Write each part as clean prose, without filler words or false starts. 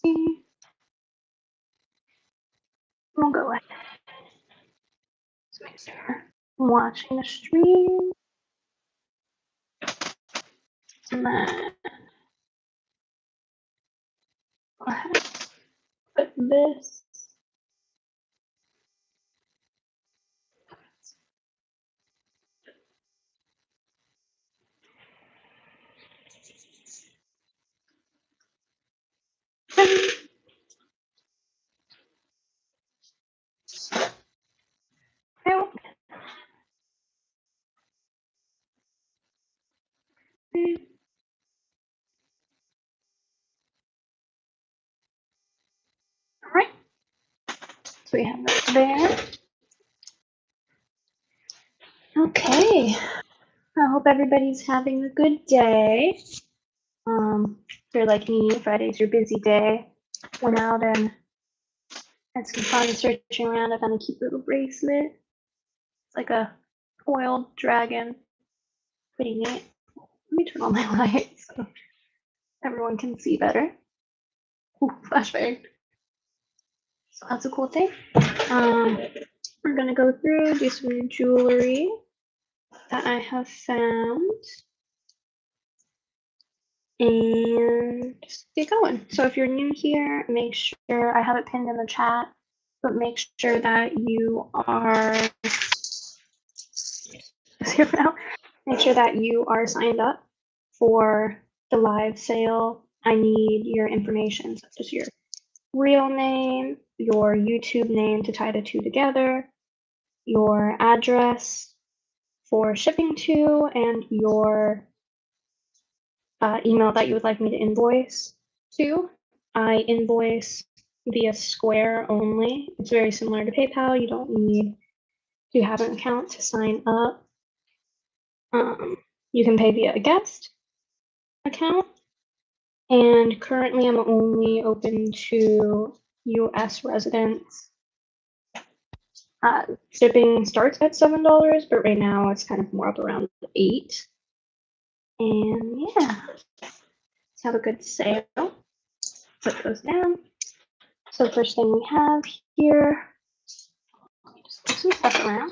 see. We'll go ahead. Let's make sure I'm watching the stream. And then go ahead. Put this. All right. So we have that there. Okay. I hope everybody's having a good day. If you're like me, Friday's your busy day. Went out and had some fun searching around. I found a cute little bracelet. It's like a coiled dragon. Pretty neat. Let me turn on my lights so everyone can see better. Ooh, flashbang. So that's a cool thing. We're gonna go through, do some jewelry that I have found. And just get going. So if you're new here, make sure I have it pinned in the chat, but make sure that you are here for now. Make sure that you are signed up for the live sale. I need your information, such as your real name, your YouTube name to tie the two together, your address for shipping to, and your email that you would like me to invoice to. I invoice via Square only. It's very similar to PayPal. You don't need to have an account to sign up. You can pay via a guest account. And currently I'm only open to US residents. Shipping starts at $7, but right now it's kind of more up around $8. And yeah, let's have a good sale. Put those down. So first thing we have here, let me just put some stuff around.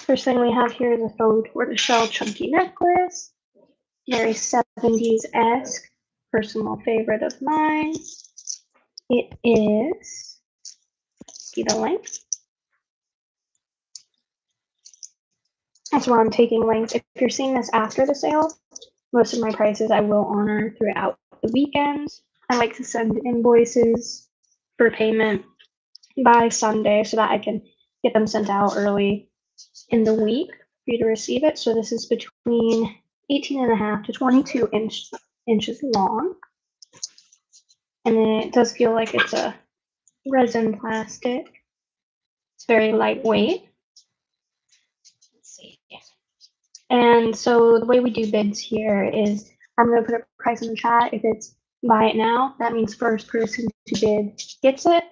First thing we have here is a faux tortoiseshell chunky necklace. Very 70s-esque, personal favorite of mine. It is, see the length? That's where I'm taking links. If you're seeing this after the sale, most of my prices I will honor throughout the weekends. I like to send invoices for payment by Sunday so that I can get them sent out early in the week for you to receive it. So this is between 18.5 to 22 inches long. And then it does feel like it's a resin plastic. It's very lightweight. Let's see. And so the way we do bids here is I'm going to put a price in the chat. If it's buy it now, that means first person to bid gets it.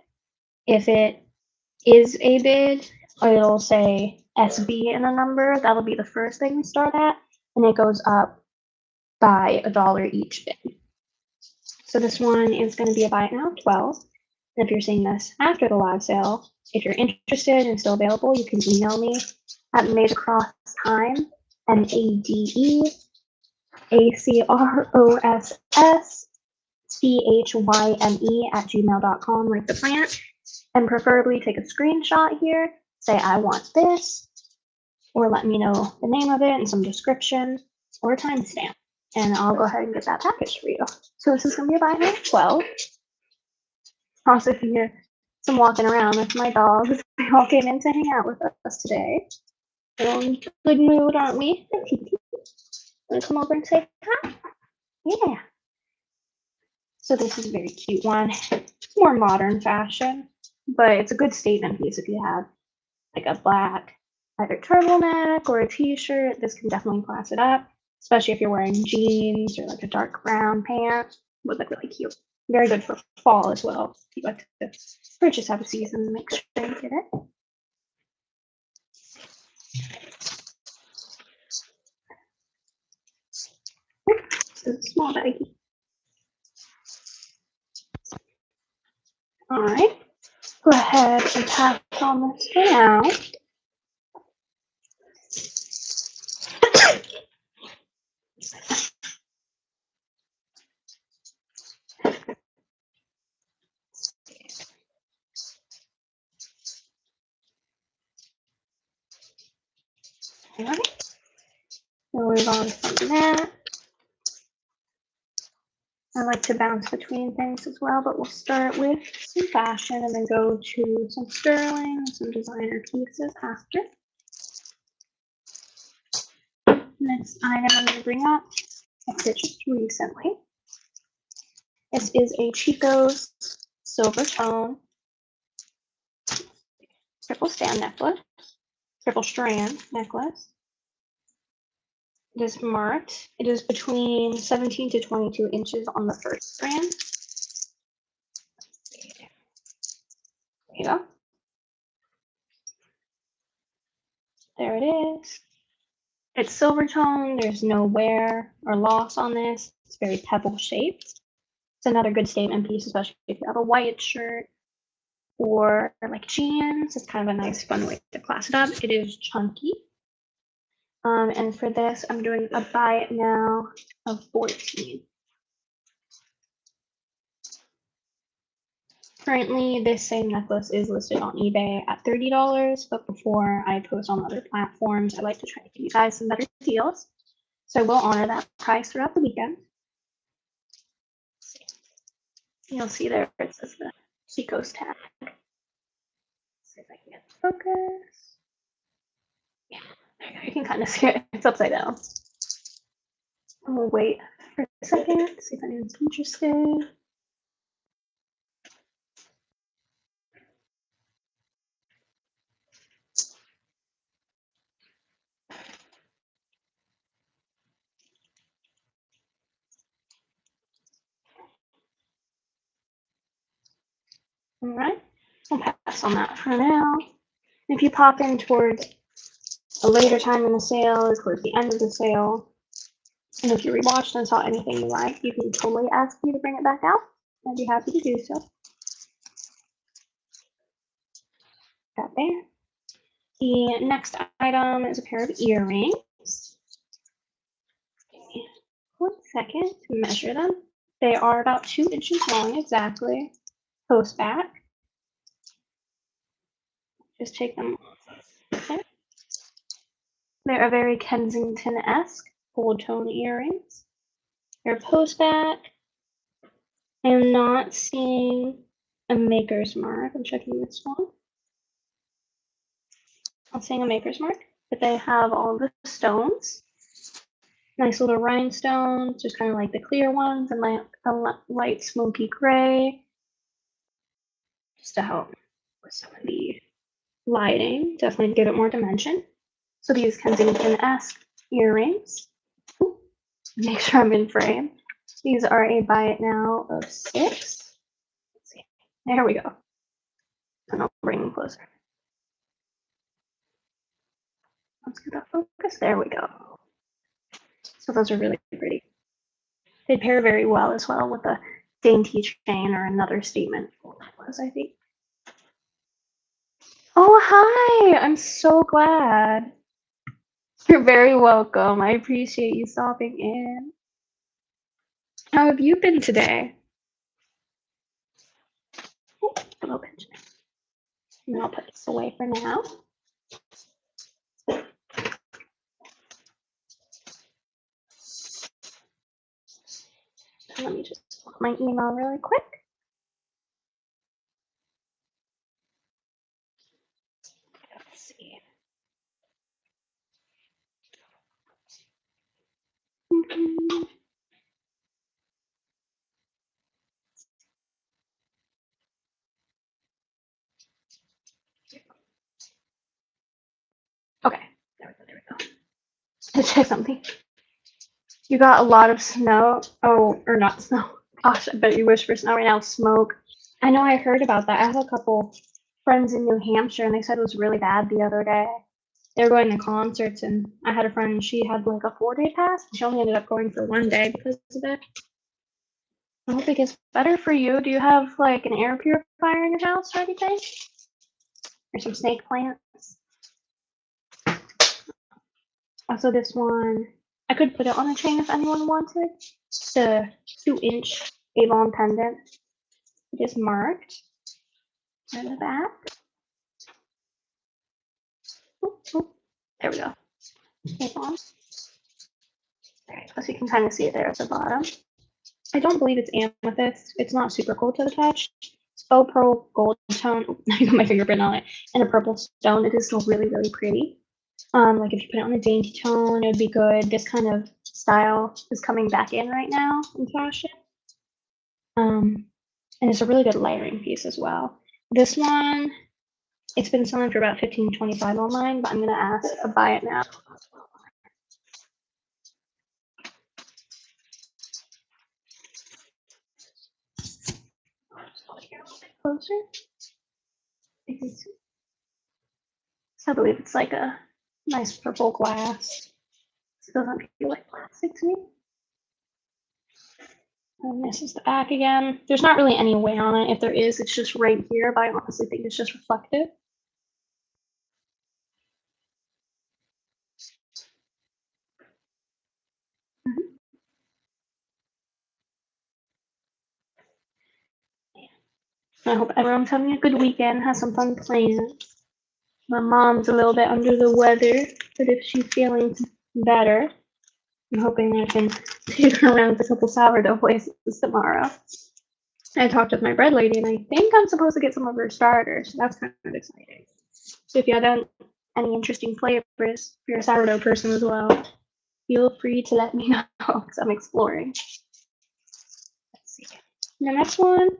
If it is a bid, it'll say SB in a number. That'll be the first thing we start at, and it goes up by $1 each bid. So this one is going to be a buy it now, 12. And if you're seeing this after the live sale, if you're interested and still available, you can email me at madeacrosstime, madeacrossthyme like the plant, and preferably take a screenshot here, say I want this, or let me know the name of it and some description or a timestamp, and I'll go ahead and get that package for you. So this is going to be a buy now 12. Also, if you hear some walking around with my dogs, they all came in to hang out with us today. We're in good mood, aren't we? Want to come over and say hi? Yeah. So this is a very cute one. It's more modern fashion, but it's a good statement piece if you have like a black either turtleneck or a t-shirt. This can definitely class it up, especially if you're wearing jeans or like a dark brown pant. Would look really cute. Very good for fall as well. If you like to purchase out of season, make sure you get it. So small baggie. All right. Go ahead and pass on this down. All right. We'll move on from that. I like to bounce between things as well, but we'll start with some fashion and then go to some sterling and some designer pieces after. Next item I'm going to bring up, I purchased recently. This is a Chico's silver tone triple strand necklace. It is marked. It is between 17 to 22 inches on the first strand. There you go. There it is. It's silver tone. There's no wear or loss on this. It's very pebble shaped. It's another good statement piece, especially if you have a white shirt or like jeans. It's kind of a nice, fun way to class it up. It is chunky. And for this, I'm doing a buy it now of 14. Currently, this same necklace is listed on eBay at $30, but before I post on other platforms, I like to try to give you guys some better deals. So we'll honor that price throughout the weekend. You'll see there it says the Chico's tag. Let's see if I can get the focus. Yeah, there you go. You can kind of see it. It's upside down. We'll wait for a second, see if anyone's interested. All right, I'll pass on that for now. If you pop in towards a later time in the sale or towards the end of the sale, and if you rewatched and saw anything you like, you can totally ask me to bring it back out. I'd be happy to do so. Got there. The next item is a pair of earrings. Okay. 1 second to measure them. They are about 2 inches long exactly. Post back. Just take them off. Okay. They're a very Kensington-esque gold tone earrings. They're post back. I am not seeing a maker's mark. I'm checking this one. I'm seeing a maker's mark, but they have all the stones. Nice little rhinestones, just kind of like the clear ones, and like a light smoky gray. Just to help with some of the lighting, definitely give it more dimension. So these Kensington-esque earrings. Make sure I'm in frame. These are a buy it now of 6. Let's see. There we go. And I'll bring them closer. Let's get that focus. There we go. So those are really pretty. They pair very well as well with a dainty chain or another statement necklace, I think. Oh, hi! I'm so glad. You're very welcome. I appreciate you stopping in. How have you been today? Oh, a little pinch. And I'll put this away for now. Let me just look my email really quick. Let's see. Okay, there we go. To check something. You got a lot of snow. Oh, or not snow. Gosh, I bet you wish for snow right now. Smoke. I know I heard about that. I have a couple friends in New Hampshire and they said it was really bad the other day. They were going to concerts and I had a friend, she had like a 4-day pass. She only ended up going for 1 day because of it. I hope it gets better for you. Do you have like an air purifier in your house or anything? Or some snake plants? Also, this one, I could put it on a chain if anyone wanted. The 2-inch Avon pendant. It is marked in the back. Oop, oop. There we go. Avon. Alright, plus you can kind of see it there at the bottom. I don't believe it's amethyst. It's not super cool to the touch. It's faux pearl gold tone. I got my fingerprint on it. And a purple stone. It is still really, really pretty. Like if you put it on a dainty tone, it would be good. This kind of style is coming back in right now in fashion. And it's a really good layering piece as well. This one, it's been selling for about $15.25 online, but I'm gonna ask to buy it now. Closer. So I believe it's like a nice purple glass. It doesn't feel like plastic to me. And this is the back again. There's not really any weight on it. If there is, it's just right here, but I honestly think it's just reflective. I hope everyone's having a good weekend, has some fun plans. My mom's a little bit under the weather, but if she's feeling better, I'm hoping I can take her around to a couple sourdough places tomorrow. I talked with my bread lady, and I think I'm supposed to get some of her starters. That's kind of exciting. So if you have any interesting flavors, if you're a sourdough person as well, feel free to let me know because I'm exploring. Let's see. The next one.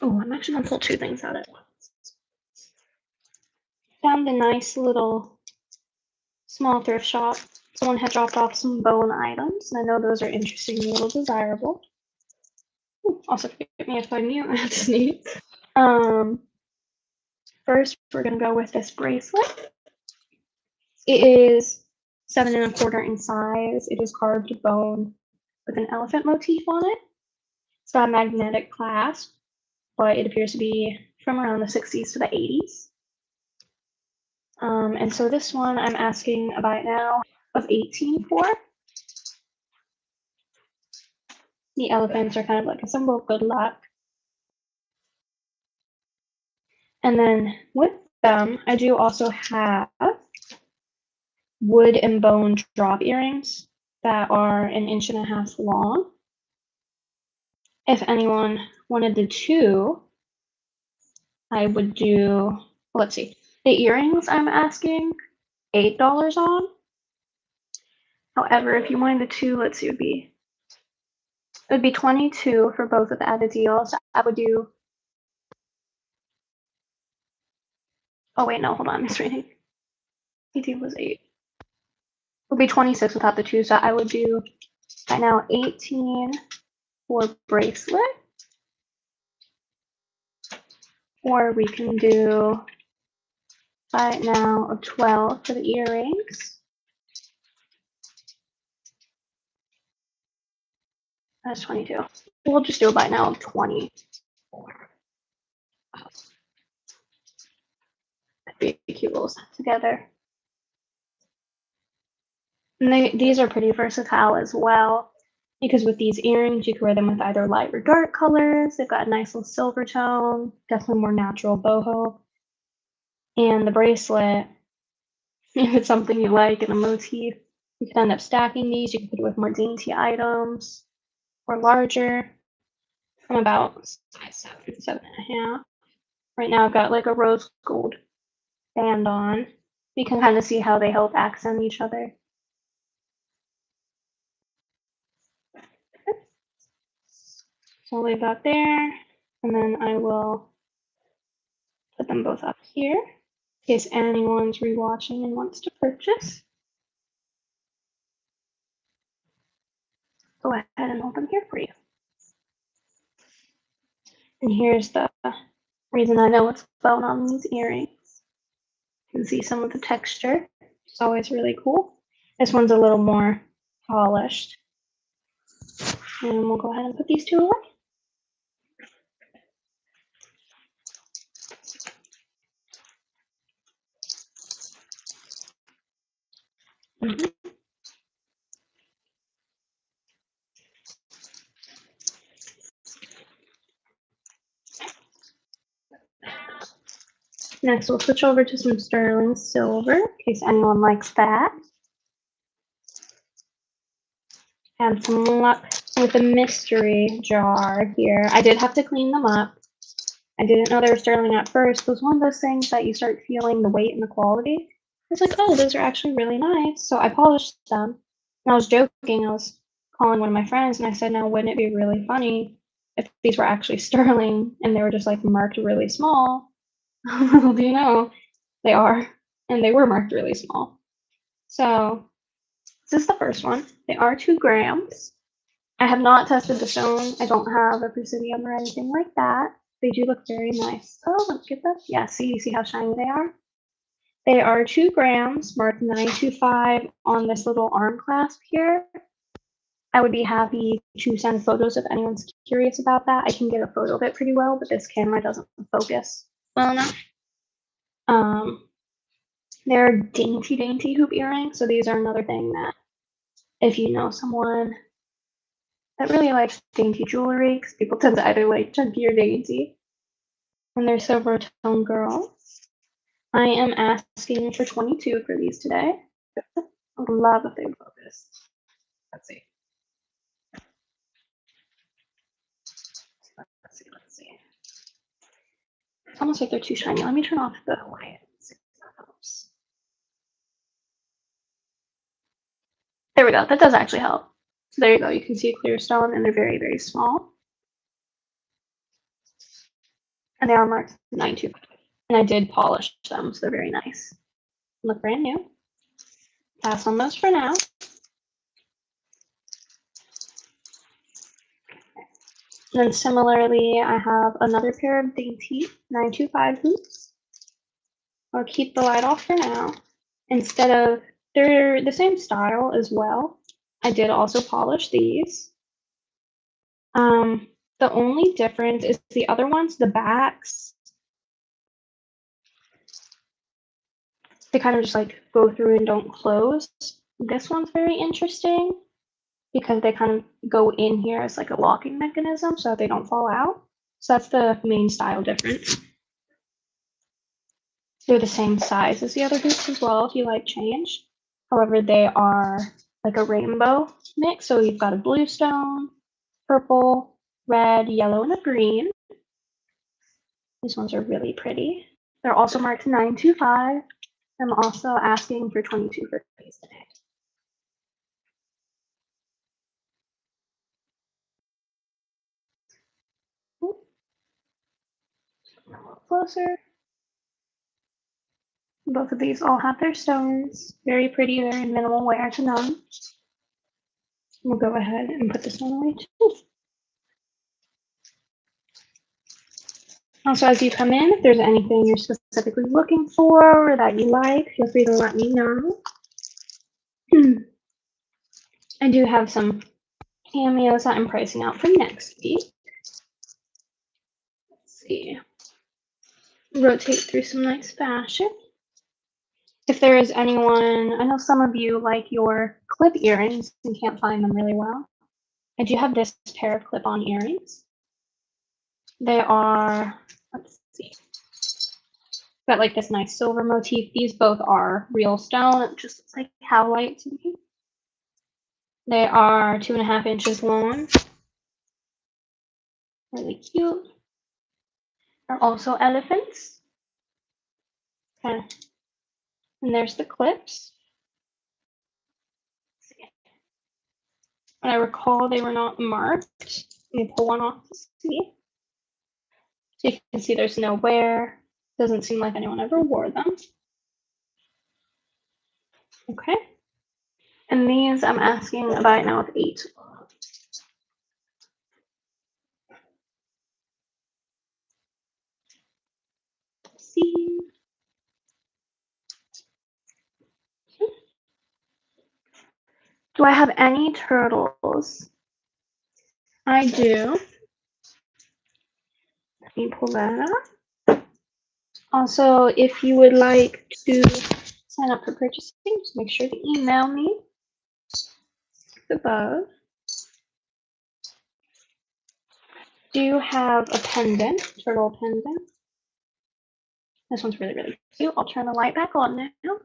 Oh, I'm actually gonna pull two things out at once. Found a nice little small thrift shop. Someone had dropped off some bone items, and I know those are interesting and a little desirable. Ooh, also, forgive me if I mute, I have to sneeze. First, we're gonna go with this bracelet. It is 7 1/4 in size. It is carved bone with an elephant motif on it. It's got a magnetic clasp, but it appears to be from around the 60s to the 80s. And so this one I'm asking about now of 18 for. The elephants are kind of like a symbol of good luck. And then with them, I do also have wood and bone drop earrings that are 1.5 inches long. If anyone wanted the two, I would do, let's see, the earrings I'm asking $8 on. However, if you wanted the two, let's see, it would be 22 for both of the at a deal. So I would do, oh wait, no, hold on, I'm misreading. 18 was 8. It would be 26 without the two, so I would do right now 18 for bracelet. Or we can do right now of 12 for the earrings. That's 22. We'll just do a buy now of 20. That'd be cute little set together. And these are pretty versatile as well, because with these earrings, you can wear them with either light or dark colors. They've got a nice little silver tone, definitely more natural boho. And the bracelet, if it's something you like and a motif, you can end up stacking these. You can put it with more dainty items or larger. I'm about size 7, 7.5. Right now I've got like a rose gold band on. You can kind of see how they help accent each other. So I'll leave that there, and then I will put them both up here in case anyone's rewatching and wants to purchase. Go ahead and hold them here for you. And here's the reason I know what's bone on these earrings. You can see some of the texture. It's always really cool. This one's a little more polished. And we'll go ahead and put these two away. Mhm. Next, we'll switch over to some sterling silver, in case anyone likes that. Had some luck with a mystery jar here. I did have to clean them up. I didn't know they were sterling at first. It was one of those things that you start feeling the weight and the quality. I was like, oh, those are actually really nice. So I polished them. And I was joking. I was calling one of my friends and I said, now, wouldn't it be really funny if these were actually sterling and they were just like marked really small? Little do you know, they are. And they were marked really small. So this is the first one. They are 2 grams. I have not tested the stone. I don't have a Presidium or anything like that. They do look very nice. Oh, let's get them. Yeah, see how shiny they are? They are 2 grams, marked 925 on this little arm clasp here. I would be happy to send photos if anyone's curious about that. I can get a photo of it pretty well, but this camera doesn't focus well enough. They're dainty hoop earrings, so these are another thing that if you know someone that really likes dainty jewelry, because people tend to either like chunky or dainty, and they're silver tone girls. I am asking for 22 for these today. I would love if they would focus. Let's see. Let's see. It's almost like they're too shiny. Let me turn off the light. There we go. That does actually help. So there you go. You can see a clear stone, and they're very small. And they are marked 925. And I did polish them, so they're very nice. Look brand new. Pass on those for now. And then similarly, I have another pair of dainty 925 hoops. I'll keep the light off for now. Instead of, they're the same style as well. I did also polish these. The only difference is the other ones, the backs, they kind of just like go through and don't close. This one's very interesting because they kind of go in here as like a locking mechanism so they don't fall out. So that's the main style difference. They're the same size as the other hoops as well if you like change. However, they are like a rainbow mix. So you've got a blue stone, purple, red, yellow, and a green. These ones are really pretty. They're also marked 925. I'm also asking for 22 for these today. A little closer. Both of these all have their stones. Very pretty, very minimal wear to none. We'll go ahead and put this one away too. Also, as you come in, if there's anything you're specifically looking for or that you like, feel free to let me know. I do have some cameos that I'm pricing out for next week. Let's see. Rotate through some nice fashion. If there is anyone, I know some of you like your clip earrings and can't find them really well. I do have this pair of clip-on earrings. They are, let's see, got like this nice silver motif. These both are real stone. It just looks like howlite to me. They are 2.5 inches long. Really cute. They're also elephants. Okay. And there's the clips. And I recall they were not marked. Let me pull one off to see. So you can see there's no wear. Doesn't seem like anyone ever wore them. Okay. And these I'm asking about now with 8. Let's see. Do I have any turtles? I do. Let me pull that up. Also, if you would like to sign up for purchasing, just make sure to email me above. Do have a pendant, turtle pendant. This one's really, really cute. I'll turn the light back on now.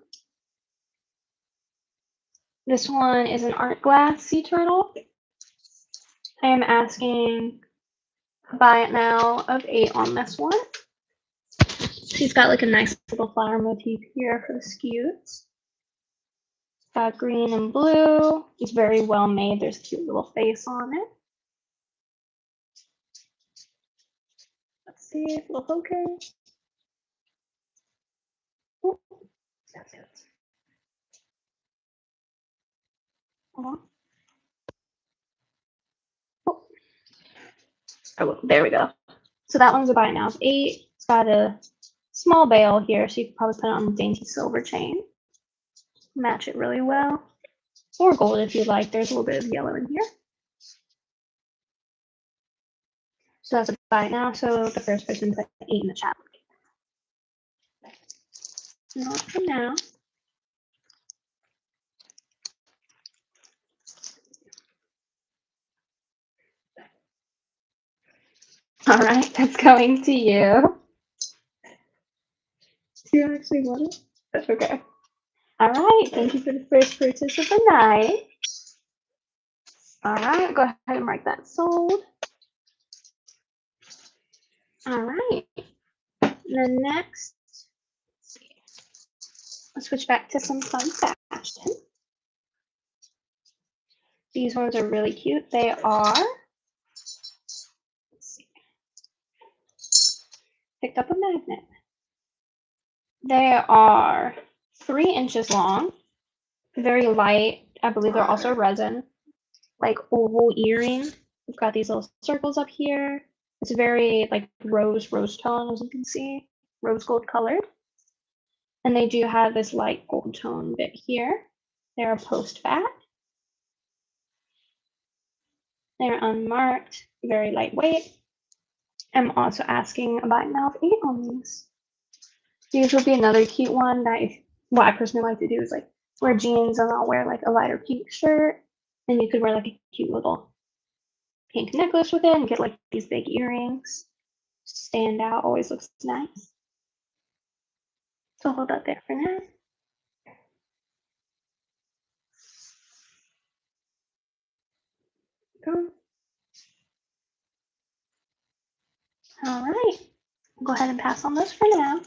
This one is an art glass sea turtle. I am asking buy it now of 8 on this one. She's got like a nice little flower motif here for the scutes. Got green and blue. It's very well made. There's a cute little face on it. Let's see if it'll focus. Oh, that's it. Oh, oh, there we go. So that one's a buy it now of 8. It's got a small bail here, so you could probably put it on a dainty silver chain. Match it really well. Or gold if you like. There's a little bit of yellow in here. So that's a buy it now. So the first person put 8 in the chat. Not for now. All right, that's going to you. Do you actually want it? That's okay. All right, thank you for the first purchase of the night. All right, go ahead and mark that sold. All right, and then next, let's switch back to some fun fashion. These ones are really cute. They are, let's see, picked up a magnet. They are 3 inches long, very light. I believe they're also resin, like oval earring. We've got these little circles up here. It's very like rose tone, as you can see, rose gold colored. And they do have this light gold tone bit here. They're a post back. They're unmarked, very lightweight. I'm also asking about mouth 8 on these. These would be another cute one that what I personally like to do is like wear jeans and I'll wear like a lighter pink shirt. And you could wear like a cute little pink necklace with it and get like these big earrings. Stand out, always looks nice. So hold that there for now. Go. All right, go ahead and pass on those for now.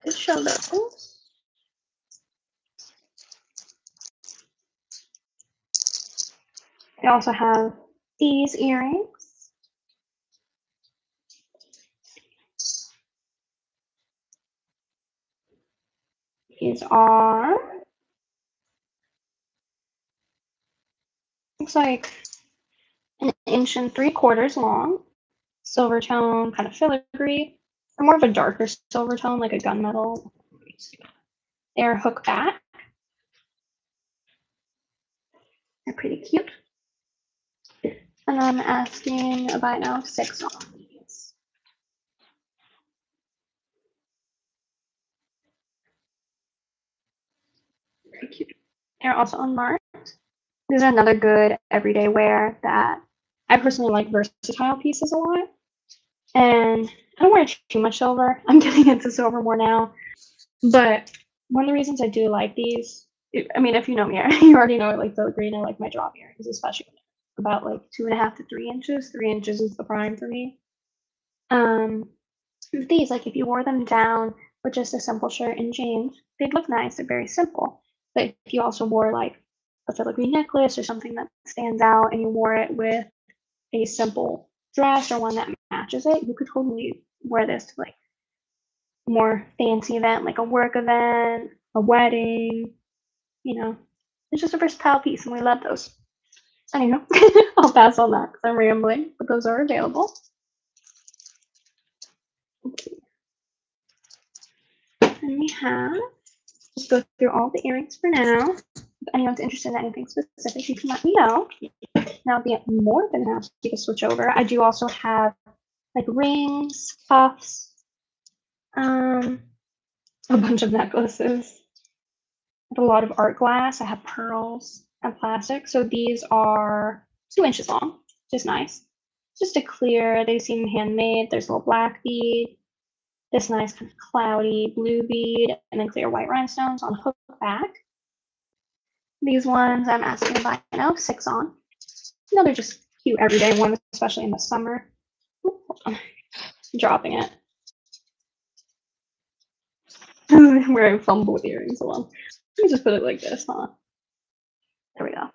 To show those. They also have these earrings. These are, looks like 1.75 inches long, silver tone, kind of filigree, or more of a darker silver tone, like a gunmetal. They're hook back. They're pretty cute. And I'm asking about now 6 on these. Very cute. They're also unmarked. These are another good everyday wear that I personally like versatile pieces a lot. And I don't wear too much silver. I'm getting into silver more now. But one of the reasons I do like these, I mean, if you know me, you already know I like filigree. I like my drop earrings, especially about like 2.5 to 3 inches. 3 inches is the prime for me. These, like if you wore them down with just a simple shirt and jeans, they'd look nice. They're very simple. But if you also wore like a filigree necklace or something that stands out and you wore it with a simple dress or one that matches it, you could totally wear this to like more fancy event, like a work event, a wedding, you know. It's just a versatile piece and we love those. Anyway, I'll pass on that because I'm rambling, but those are available. Okay. And we have, just go through all the earrings for now. If anyone's interested in anything specific, you can let me know. Now, I'll be more than happy to switch over. I do also have like rings, cuffs, a bunch of necklaces. I have a lot of art glass. I have pearls and plastic. So these are 2 inches long, which is nice. Just a clear, they seem handmade. There's a little black bead, this nice kind of cloudy blue bead, and then clear white rhinestones on hook back. These ones I'm asking to buy now, 6 on. You know, they're just cute everyday ones, especially in the summer. Ooh, hold on. I'm dropping it. Where I fumble with earrings along. Let me just put it like this, huh? There we go.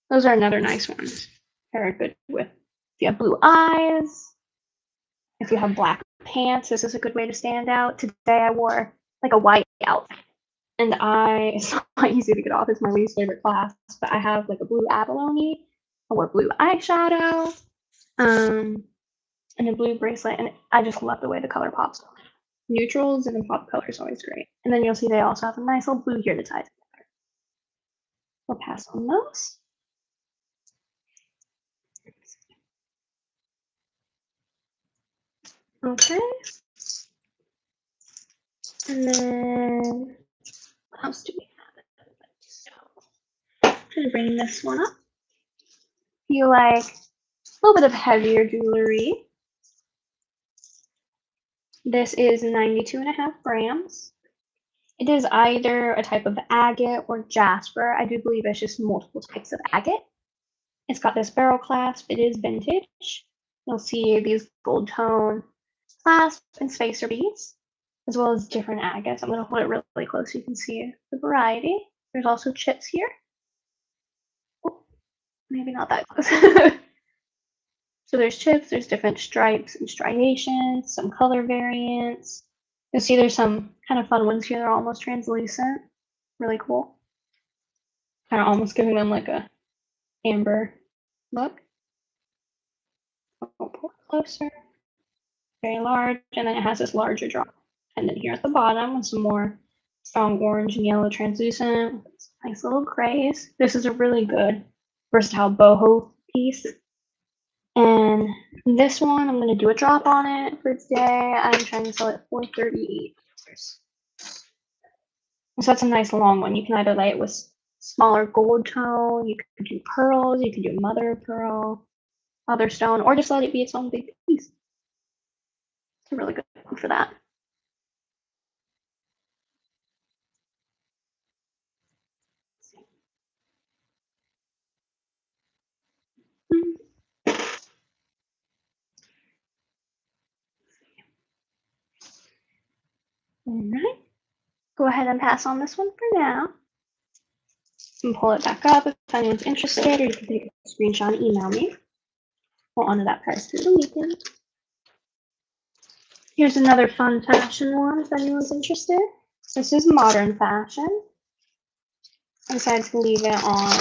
Those are another nice ones. They're good with if you have blue eyes, if you have black pants, this is a good way to stand out. Today I wore like a white outfit, and it's not easy to get off. It's my least favorite class, but I have like a blue abalone. I wore blue eyeshadow, and a blue bracelet, and I just love the way the color pops. Neutrals and then pop color is always great. And then you'll see they also have a nice little blue here to tie together. We'll pass on those. Okay. And then what else do we have? So I'm going to bring this one up. If you like a little bit of heavier jewelry, this is 92.5 grams. It is either a type of agate or jasper. I do believe it's just multiple types of agate. It's got this barrel clasp. It is vintage. You'll see these gold tone clasp and spacer beads, as well as different agates. I'm going to hold it really close so you can see the variety. There's also chips here. Oh, maybe not that close. So there's chips, there's different stripes and striations, some color variants. You'll see there's some kind of fun ones here. They're almost translucent. Really cool. Kind of almost giving them like a amber look. I'll pull it closer. Very large, and then it has this larger drop pendant here at the bottom with some more strong orange and yellow translucent. Nice little grays. This is a really good versatile boho piece. And this one, I'm going to do a drop on it for today. I'm trying to sell it for $38. So that's a nice long one. You can either lay it with smaller gold tone, you could do pearls, you could do mother of pearl, other stone, or just let it be its own big piece. It's a really good one for that. All right. Go ahead and pass on this one for now. You can pull it back up if anyone's interested, or you can take a screenshot and email me. We'll honor that price through the weekend. Here's another fun fashion one if anyone's interested. This is modern fashion. I decided to leave it on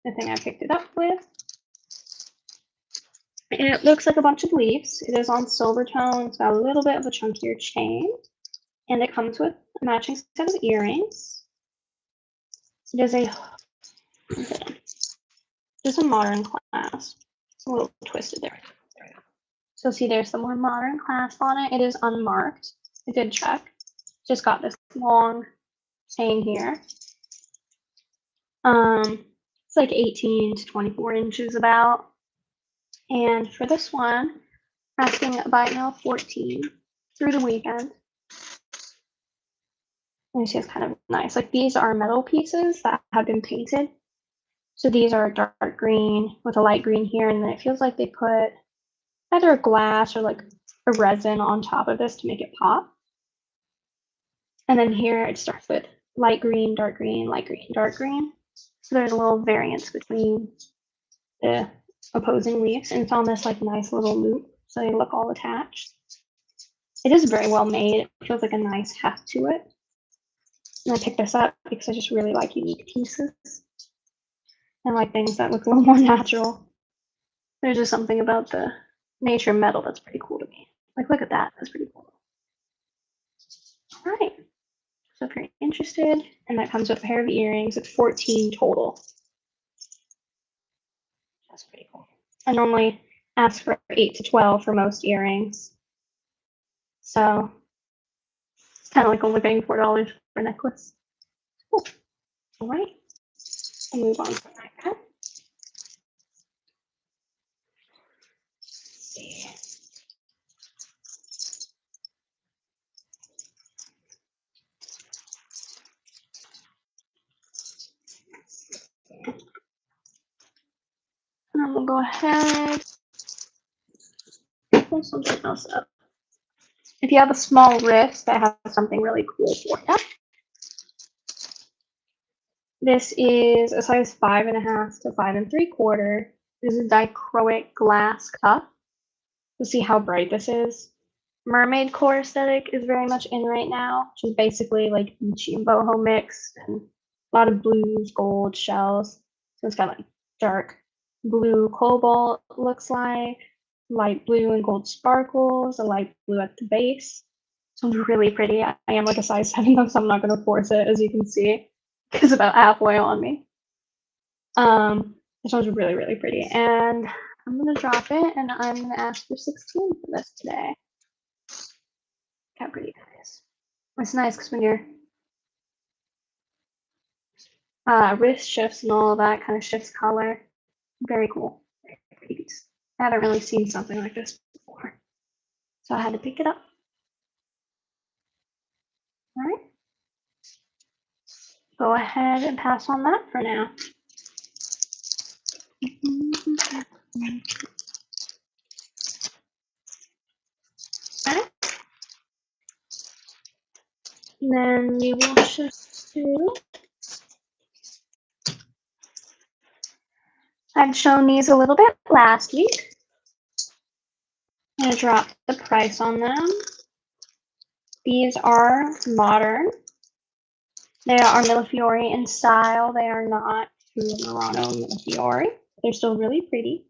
the thing I picked it up with. It looks like a bunch of leaves. It is on silver tone. It's got a little bit of a chunkier chain. And it comes with a matching set of earrings. It is a modern clasp. It's a little twisted there. So see, there's some more modern clasp on it. It is unmarked. I did check. Just got this long chain here. It's like 18 to 24 inches about. And for this one, I'm asking buy it now 14 through the weekend. And you see it's kind of nice. Like these are metal pieces that have been painted. So these are dark green with a light green here, and then it feels like they put either a glass or like a resin on top of this to make it pop. And then here it starts with light green, dark green, light green, dark green. So there's a little variance between the opposing leaves, and it's on this like nice little loop, so they look all attached. It is very well made. It feels like a nice heft to it. And I picked this up because I just really like unique pieces. I like things that look a little more natural. There's just something about the nature of metal that's pretty cool to me. Like, look at that. That's pretty cool. All right. So if you're interested, and that comes with a pair of earrings, it's 14 total. That's pretty cool. I normally ask for 8 to 12 for most earrings. So it's kind of like only paying $4 for a necklace. Cool. All right. I'll move on from that. Let's see. And I'm gonna go ahead and pull something else up. If you have a small wrist, I have something really cool for you. This is a size 5.5 to 5 3/4. This is a dichroic glass cup. You'll see how bright this is. Mermaid core aesthetic is very much in right now, which is basically like beachy and boho mixed, and a lot of blues, gold, shells. So it's got like dark blue cobalt, looks like, light blue and gold sparkles, a light blue at the base. So it's really pretty. I am like a size 7 though, so I'm not going to force it, as you can see. It's about halfway on me. This one's really, really pretty. And I'm going to drop it, and I'm going to ask for 16 for this today. How pretty it is. It's nice because when your wrist shifts and all of that kind of shifts color. Very cool. Very pretty piece. I haven't really seen something like this before, so I had to pick it up. All right. Go ahead and pass on that for now. Okay. And then we will shift to. I'd shown these a little bit last week. I'm going to drop the price on them. These are modern. They are Millefiori in style. They are not true Murano Millefiori. They're still really pretty.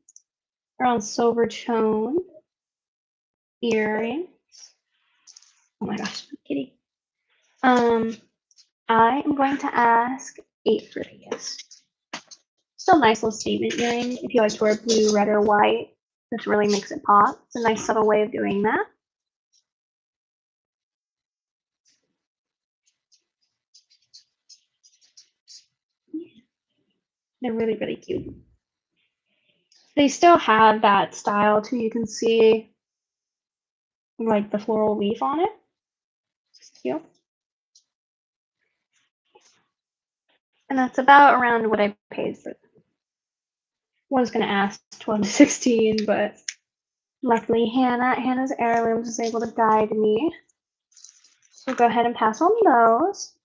They're on silver tone earrings. Oh my gosh, kitty. I am going to ask 8 for these. Still nice little statement earring. If you like to wear blue, red, or white, this really makes it pop. It's a nice subtle way of doing that. They're really, really cute. They still have that style too. You can see like the floral leaf on it. It's cute. And that's about around what I paid for them. I was going to ask 12 to 16, but luckily Hannah's Heirlooms was able to guide me. So go ahead and pass on those.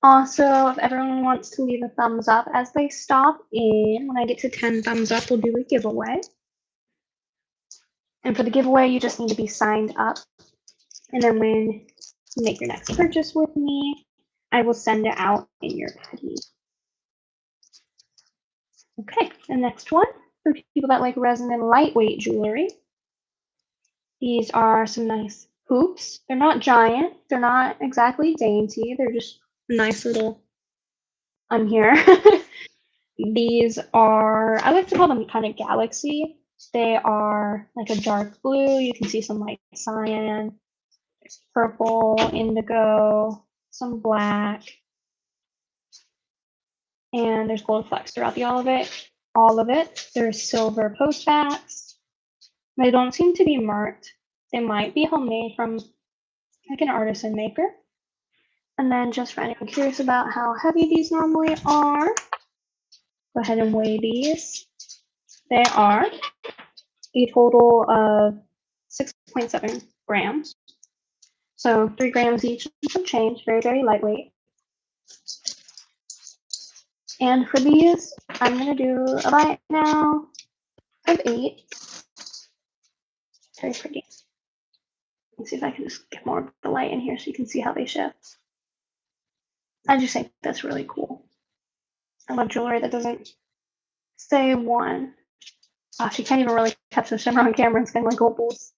Also, if everyone wants to leave a thumbs up as they stop in, when I get to 10 thumbs up, we'll do a giveaway. And for the giveaway, you just need to be signed up. And then when you make your next purchase with me, I will send it out in your baggie. Okay, the next one, for people that like resin and lightweight jewelry. These are some nice hoops. They're not giant. They're not exactly dainty. They're just nice little, I'm here. These are, I like to call them kind of galaxy. They are like a dark blue. You can see some like cyan, there's purple, indigo, some black, and there's gold flecks throughout all of it. There's silver post backs. They don't seem to be marked. They might be homemade from like an artisan maker. And then just for anyone curious about how heavy these normally are, go ahead and weigh these. They are a total of 6.7 grams. So 3 grams each and some change, very, very lightweight. And for these, I'm going to do a buy it now of 8. Very pretty. Let's see if I can just get more of the light in here so you can see how they shift. I just think that's really cool. I love jewelry that doesn't stay one. Gosh, you can't even really catch the shimmer on camera. It's kind of like opals.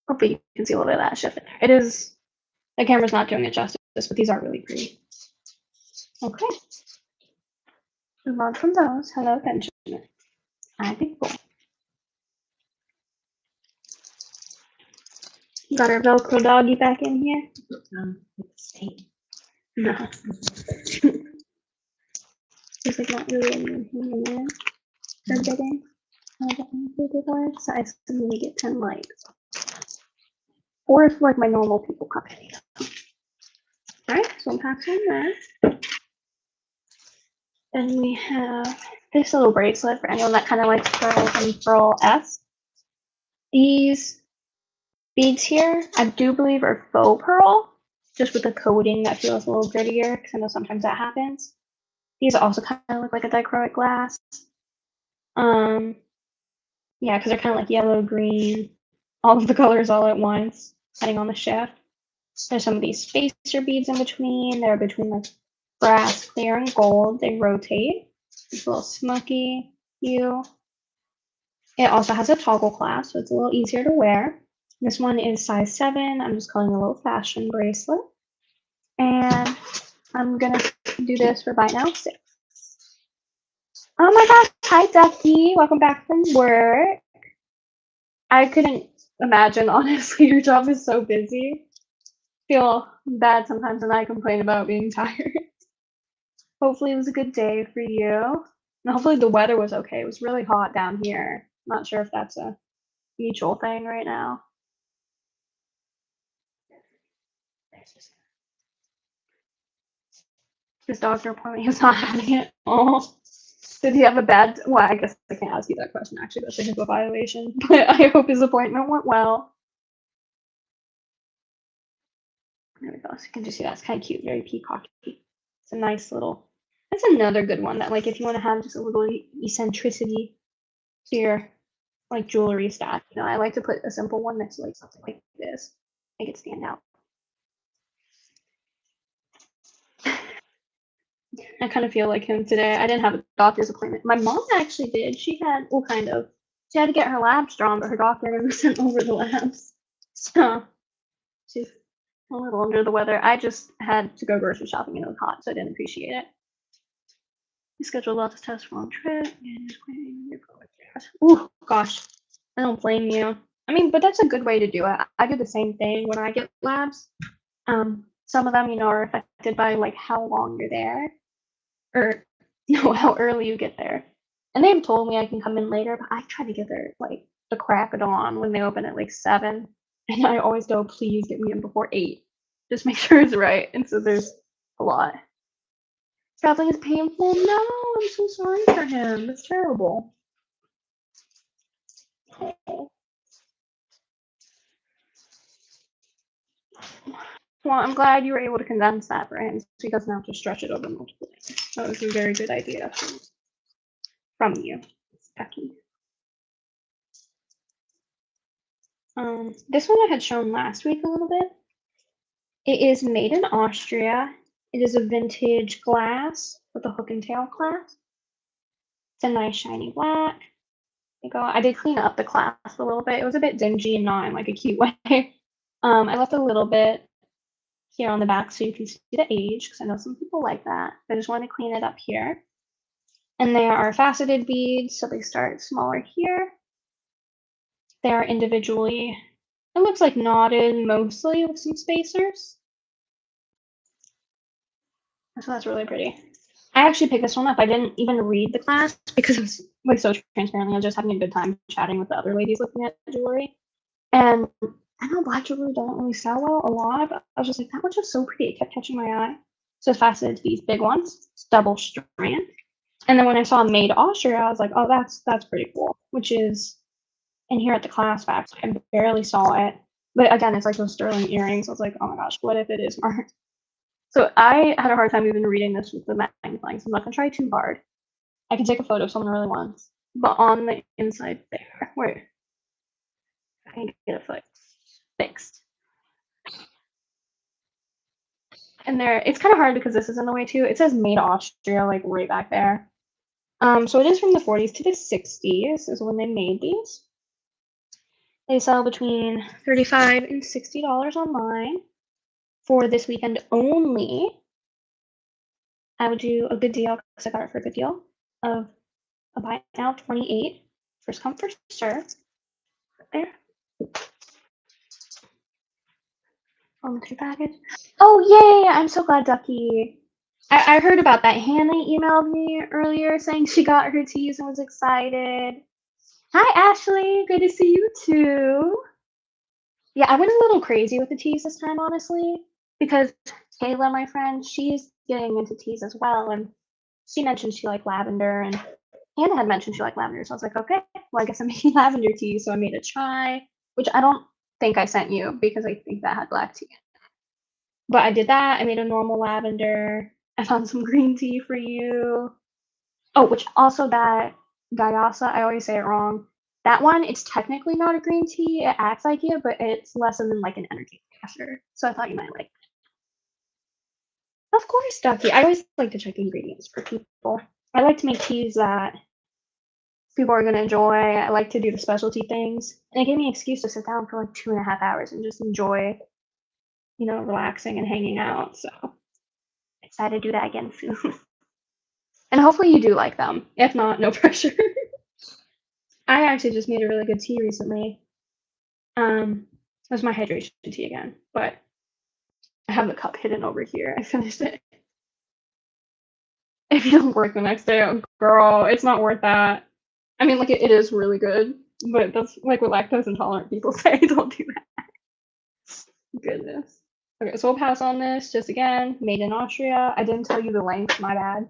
Hopefully you can see a little bit of that shift in there. It is The camera's not doing it justice, but these are really pretty. Okay. Move on from those. Hello, Benjamin. I think cool. Got our Velcro doggy back in here. No. There's like not really anyone hanging in or getting. So I assume we get 10 likes. Or if like my normal people come in. Alright, so I'm passing that. And we have this little bracelet for anyone that kind of likes pearls and pearl-esque. These beads here, I do believe are faux pearl, just with the coating that feels a little grittier, because I know sometimes that happens. These also kind of look like a dichroic glass. Yeah, because they're kind of like yellow, green, all of the colors all at once, depending on the shift. There's some of these spacer beads in between. They're between like brass, clear, and gold. They rotate. It's a little smoky hue. It also has a toggle clasp, so it's a little easier to wear. This one is size 7. I'm just calling it a little fashion bracelet. And I'm gonna do this for buy now 6. Oh my gosh, hi Ducky, welcome back from work. I couldn't imagine, honestly, your job is so busy. Feel bad sometimes when I complain about being tired. Hopefully it was a good day for you. And hopefully the weather was okay. It was really hot down here. Not sure if that's a mutual thing right now. His doctor appointment, he was not having it. Oh. Did he have a bad? Well, I guess I can't ask you that question. Actually, that's a HIPAA violation. But I hope his appointment went well. There we go. So you can just see that's kind of cute, very peacocky. It's a nice little. That's another good one that, like, if you want to have just a little eccentricity to your like jewelry stack, you know, I like to put a simple one next to like something like this, make it stand out. I kind of feel like him today. I didn't have a doctor's appointment. My mom actually did. She had, well, kind of. She had to get her labs drawn, but her doctor never sent over the labs. So she's a little under the weather. I just had to go grocery shopping and it was hot, so I didn't appreciate it. We scheduled lots of tests for long trip. Oh gosh, I don't blame you. I mean, but that's a good way to do it. I do the same thing when I get labs. Some of them, you know, are affected by like how long you're there, or no, how early you get there. And they've told me I can come in later, but I try to get there like the crack of dawn when they open at like 7, and I always go, please get me in before 8. Just make sure it's right. And so there's a lot. Traveling is painful. No, I'm so sorry for him. It's terrible. Oh. Well, I'm glad you were able to condense that for him so he doesn't have to stretch it over multiple days. That was a very good idea from you, Becky. This one I had shown last week a little bit. It is made in Austria. It is a vintage glass with a hook and tail clasp. It's a nice shiny black. There you go. I did clean up the clasp a little bit. It was a bit dingy and not in like a cute way. I left a little bit here on the back so you can see the age, because I know some people like that. I just want to clean it up here. And they are faceted beads, so they start smaller here. They are individually, it looks like knotted mostly with some spacers. So that's really pretty. I actually picked this one up. I didn't even read the class because it was like so transparently. I was just having a good time chatting with the other ladies looking at jewelry. And I know black jewelry don't really sell well a lot, but I was just like, that one's just so pretty. It kept catching my eye. So it's faceted to these big ones. It's double strand. And then when I saw Made Austria, I was like, oh, that's pretty cool. Which is in here at the class facts. I barely saw it. But again, it's like those sterling earrings. I was like, oh my gosh, what if it is marked? So I had a hard time even reading this with the magnifying, so I'm not gonna try too hard. I can take a photo if someone really wants. But on the inside there, where I can get it fixed. And there, it's kind of hard because this is in the way too. It says Made Austria, like right back there. So it is from the 40s to the 60s is when they made these. They sell between $35 and $60 online. for this weekend only, I would do a good deal because I got it for a good deal of a buy now 28. First come, first serve. There. On the package. Oh, yay! I'm so glad, Ducky. I heard about that. Hannah emailed me earlier saying she got her teas and was excited. Hi, Ashley. Good to see you too. Yeah, I went a little crazy with the teas this time, honestly, because Kayla, my friend, she's getting into teas as well, and she mentioned she liked lavender, and Hannah had mentioned she liked lavender, so I was like, okay, well, I guess I'm making lavender tea, so I made a chai, which I don't think I sent you because I think that had black tea in it. But I did that. I made a normal lavender. I found some green tea for you. Oh, which also that Gayasa, I always say it wrong. That one, it's technically not a green tea. It acts like it, but it's less than like an energy booster. So I thought you might like it. Of course, Ducky. I always like to check ingredients for people. I like to make teas that people are gonna enjoy. I like to do the specialty things. And it gave me an excuse to sit down for like 2.5 hours and just enjoy, relaxing and hanging out. So excited to do that again soon. And hopefully you do like them. If not, no pressure. I actually just made a really good tea recently. It was my hydration tea again, but I have the cup hidden over here. I finished it. If you don't work the next day, oh, girl, it's not worth that. I mean, like, it is really good, but that's like what lactose intolerant people say. Don't do that. Goodness. Okay, so we'll pass on this. Just again, made in Austria. I didn't tell you the length, my bad.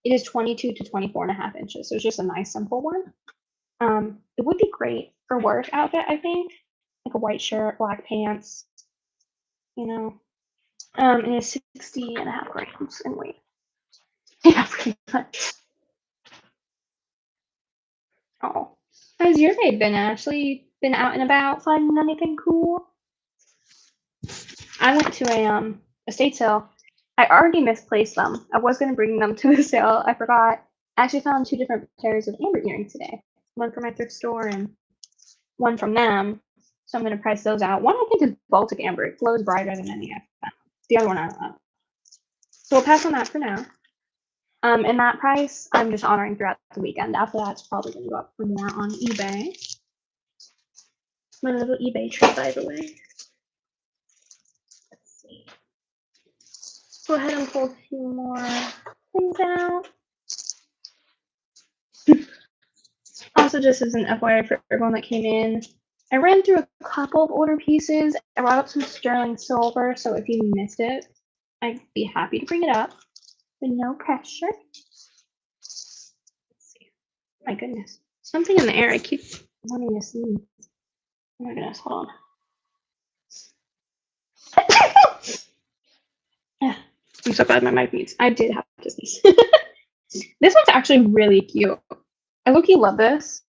It is 22 to 24.5 inches, so it's just a nice, simple one. It would be great for work outfit, I think. Like a white shirt, black pants, and it's 60.5 grams in weight. Yeah, pretty much. Oh. How's your day been, Ashley? Been out and about finding anything cool? I went to a estate sale. I already misplaced them. I was gonna bring them to the sale. I forgot. I actually found 2 different pairs of amber earrings today. One from my thrift store and one from them. So I'm gonna price those out. One I think is Baltic amber. It glows brighter than any I've found. The other one I don't know. So we'll pass on that for now. And that price I'm just honoring throughout the weekend. After that, it's probably gonna go up for more on eBay. My little eBay trip, by the way. Let's see. Go ahead and pull a few more things out. Also, just as an FYI for everyone that came in, I ran through a couple of order pieces. I brought up some sterling silver, so if you missed it, I'd be happy to bring it up, but no pressure. Let's see. My goodness. Something in the air. I keep wanting to sneeze. Oh my goodness, hold on. I'm so glad my mic meets. I did have to sneeze. This one's actually really cute. I low-key love this.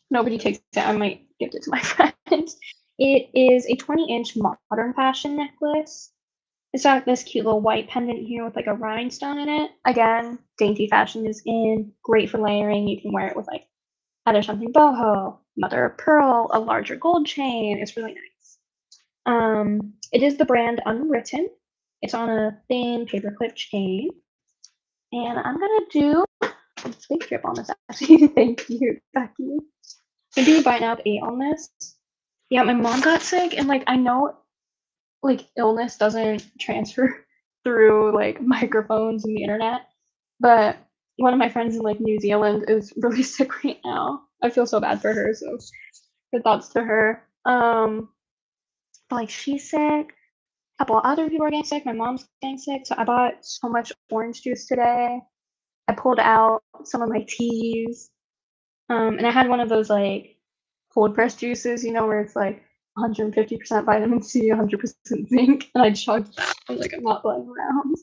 Nobody takes it. I might gift it to my friends. It is a 20-inch modern fashion necklace. It's got this cute little white pendant here with like a rhinestone in it. Again, dainty fashion is in. Great for layering. You can wear it with like either something boho, mother of pearl, a larger gold chain. It's really nice. It is the brand Unwritten. It's on a thin paperclip chain. And I'm gonna do a sleep drip on this actually. Thank you, Becky. I'm gonna do a bite now 8 on this. Yeah, my mom got sick, and like I know like illness doesn't transfer through like microphones and the internet, but one of my friends in like New Zealand is really sick right now. I feel so bad for her, so good thoughts to her. But like she's sick. A couple other people are getting sick. My mom's getting sick, so I bought so much orange juice today. I pulled out some of my teas, and I had one of those like cold pressed juices, where it's like 150% vitamin C, 100% zinc, and I chugged that. I was like, I'm not playing around.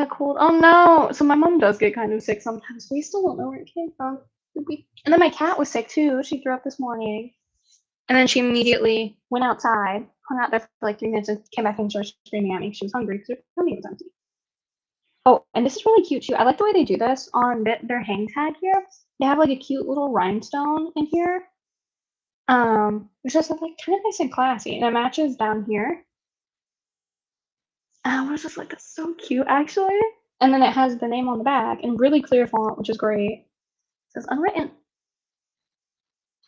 Cold. Oh no! So my mom does get kind of sick sometimes. We still don't know where it came from. And then my cat was sick too. She threw up this morning. And then she immediately went outside, hung out there for like 3 minutes, and came back and started screaming at me. She was hungry because her tummy was empty. Oh, and this is really cute too. I like the way they do this on their hang tag here. They have like a cute little rhinestone in here. Which is like kind of nice and classy. And it matches down here. What is this like? It's so cute, actually. And then it has the name on the back in really clear font, which is great. It says unwritten.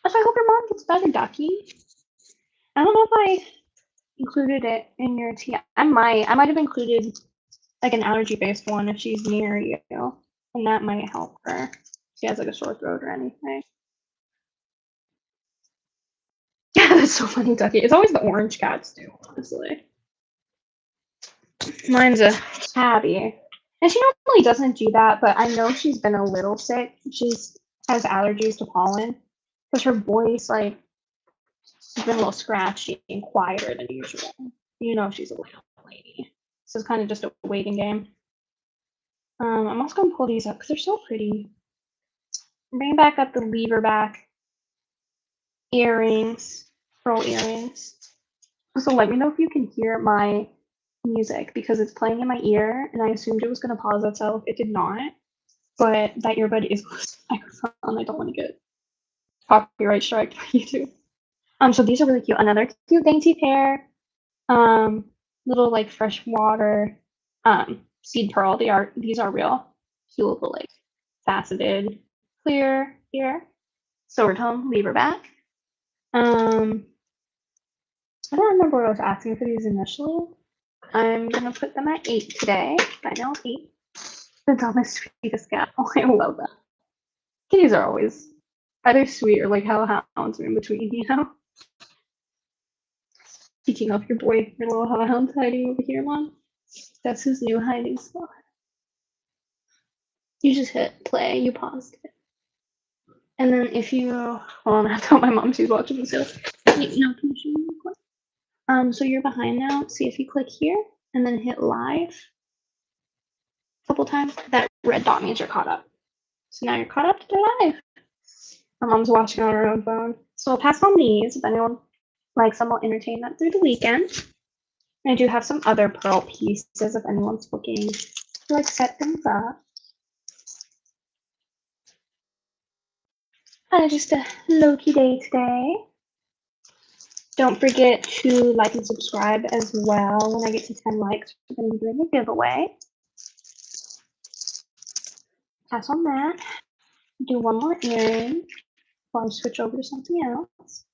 So I hope your mom gets better, Ducky. I don't know if I included it in your tea. I might have included like an allergy-based one if she's near you, and that might help her. If she has like a sore throat or anything. Yeah, that's so funny, Ducky. It's always the orange cats too, honestly. Mine's a tabby. And she normally doesn't do that, but I know she's been a little sick. She has allergies to pollen because her voice, like, she's been a little scratchy and quieter than usual. You know she's a little lady. So it's kind of just a waiting game. I'm also going to pull these up because they're so pretty. Bring back up the lever back earrings, pearl earrings. So let me know if you can hear my music because it's playing in my ear and I assumed it was going to pause itself. It did not, but that earbud is close to the microphone. I don't want to get copyright striked by YouTube. So these are really cute. Another cute dainty pair. Little like freshwater seed pearl. These are real cute little like faceted clear here. Silver tone lever back. I don't remember what I was asking for these initially. I'm gonna put them at 8 today. I know 8. The dumbest, sweetest cat. Oh, I love that. Kitties are always either sweet or like hellhounds are in between, you know? Speaking of your boy, your little hellhound's hiding over here, Mom. That's his new hiding spot. You just hit play, you paused it. And then if you, hold on, I have to tell my mom she's watching this. Wait, no, can you show me real quick? So you're behind now. See if you click here and then hit live a couple times. That red dot means you're caught up. So now you're caught up to live. My mom's watching on her own phone. So I'll pass on these if anyone likes them. I'll entertain them through the weekend. And I do have some other pearl pieces if anyone's looking to like set things up. Just a low-key day today. Don't forget to like and subscribe as well. When I get to 10 likes, we're going to be doing a giveaway. Pass on that. Do one more earring before I switch over to something else.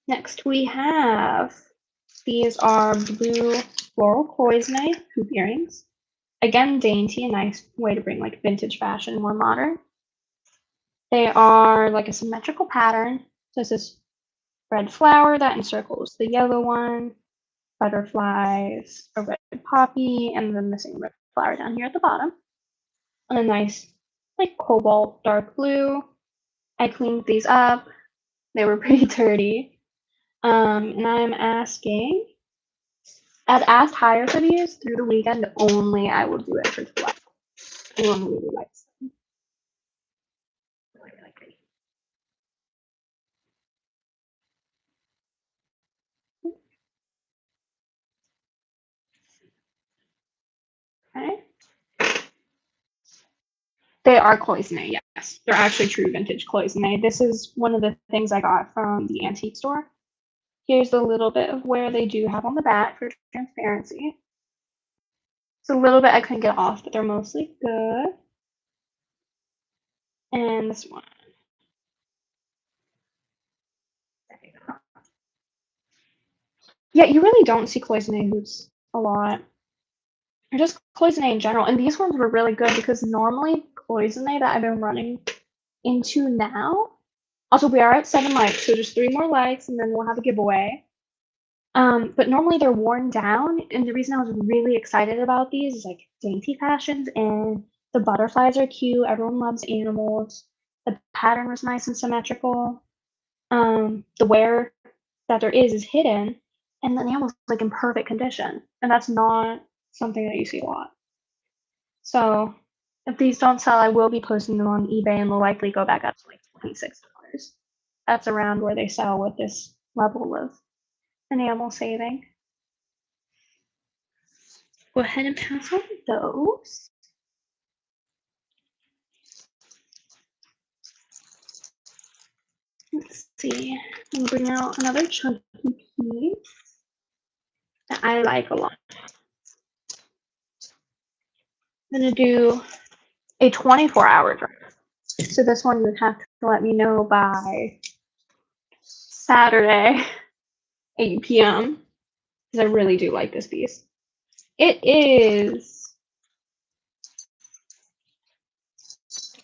Next we have, these are blue floral cloisonne hoop earrings. Again, dainty, a nice way to bring like vintage fashion more modern. They are like a symmetrical pattern. So this is red flower that encircles the yellow one, butterflies, a red poppy, and then the same red flower down here at the bottom. And a nice like cobalt dark blue. I cleaned these up. They were pretty dirty. And I'm asking, I'd asked higher for these through the weekend, only I will do it for 12. Anyone really likes them. Really, really pretty. Okay. They are cloisonne, yes. They're actually true vintage cloisonne. This is one of the things I got from the antique store. Here's a little bit of where they do have on the back for transparency. It's a little bit I couldn't get off, but they're mostly good. And this one. There you go. Yeah, you really don't see cloisonne hoops a lot. Or just cloisonne in general. And these ones were really good because normally cloisonne that I've been running into now. Also, we are at 7 likes, so just 3 more likes and then we'll have a giveaway. But normally they're worn down, and the reason I was really excited about these is like dainty fashions, and the butterflies are cute. Everyone loves animals. The pattern was nice and symmetrical. The wear that there is hidden, and the animal's like in perfect condition, and that's not something that you see a lot. So if these don't sell, I will be posting them on eBay, and they'll likely go back up to like $26. That's around where they sell with this level of enamel saving. Go ahead and pass on those. Let's see. I'm bring out another chunky piece. that I like a lot. I'm gonna do a 24-hour drop. So this one you would have to let me know by Saturday, 8 p.m. because I really do like this piece. It is it's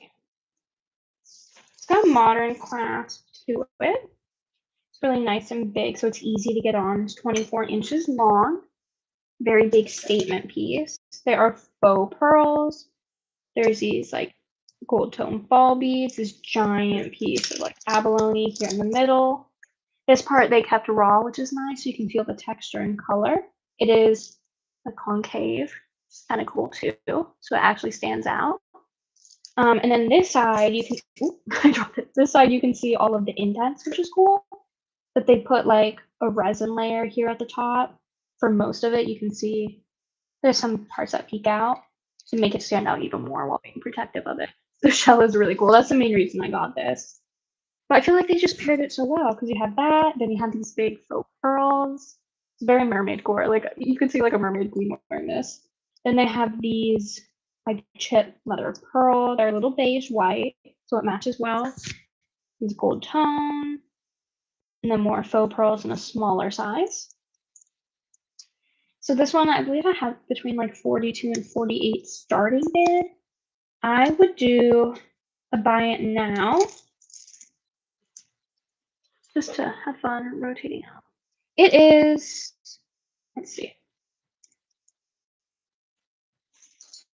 got a modern clasp to it. It's really nice and big, so it's easy to get on. It's 24 inches long. Very big statement piece. There are faux pearls. There's these like gold tone ball beads, this giant piece of like abalone here in the middle. This part they kept raw, which is nice. So you can feel the texture and color. It is a concave. It's kind of cool too. So it actually stands out. And then this side, you can I dropped it. This side you can see all of the indents, which is cool. But they put like a resin layer here at the top. For most of it, you can see there's some parts that peek out to make it stand out even more while being protective of it. The shell is really cool. That's the main reason I got this. But I feel like they just paired it so well because you have that, then you have these big faux pearls. It's very mermaid core. Like you could see like a mermaid queen wearing this. Then they have these like chip mother of pearl. They're a little beige white, so it matches well. These gold tone, and then more faux pearls in a smaller size. So this one, I believe I have between like 42 and 48 starting bid. I would do a buy it now just to have fun rotating out. It is, let's see.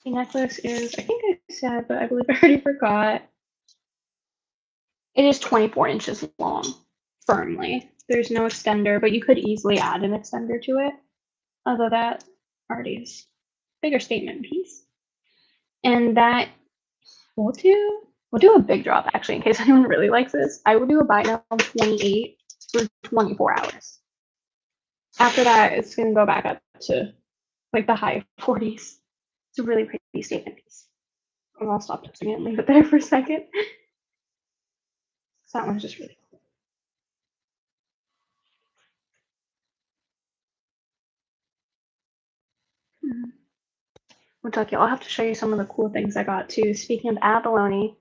The necklace is, I think I said, but I believe I already forgot. It is 24 inches long, firmly. There's no extender, but you could easily add an extender to it. Although that already is a bigger statement piece. And that we'll do a big drop actually in case anyone really likes this. I will do a buy now on 28 for 24 hours. After that, it's gonna go back up to like the high 40s. It's a really pretty statement piece. And I'll stop touching it and leave it there for a second. So that one's just really cool. Well, Tucky, I'll have to show you some of the cool things I got too. Speaking of abalone,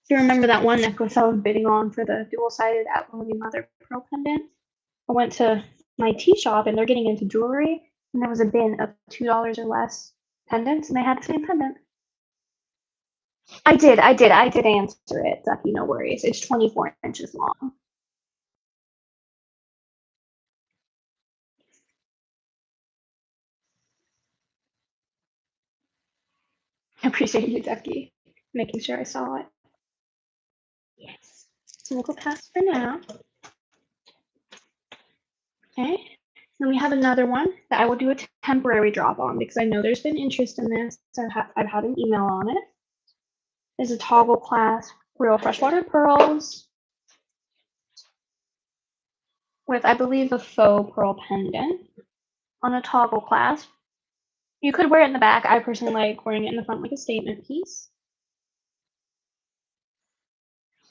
do you remember that one necklace I was bidding on for the dual-sided abalone mother pearl pendant? I went to my tea shop and they're getting into jewelry, and there was a bin of $2 or less pendants, and they had the same pendant. I did answer it, Ducky, no worries. It's 24 inches long. I appreciate you, Ducky, making sure I saw it. Yes. So we'll go past for now. Okay. Then we have another one that I will do a temporary drop on because I know there's been interest in this. So I've had an email on it. There's a toggle clasp, real freshwater pearls with, I believe, a faux pearl pendant on a toggle clasp. You could wear it in the back. I personally like wearing it in the front like a statement piece.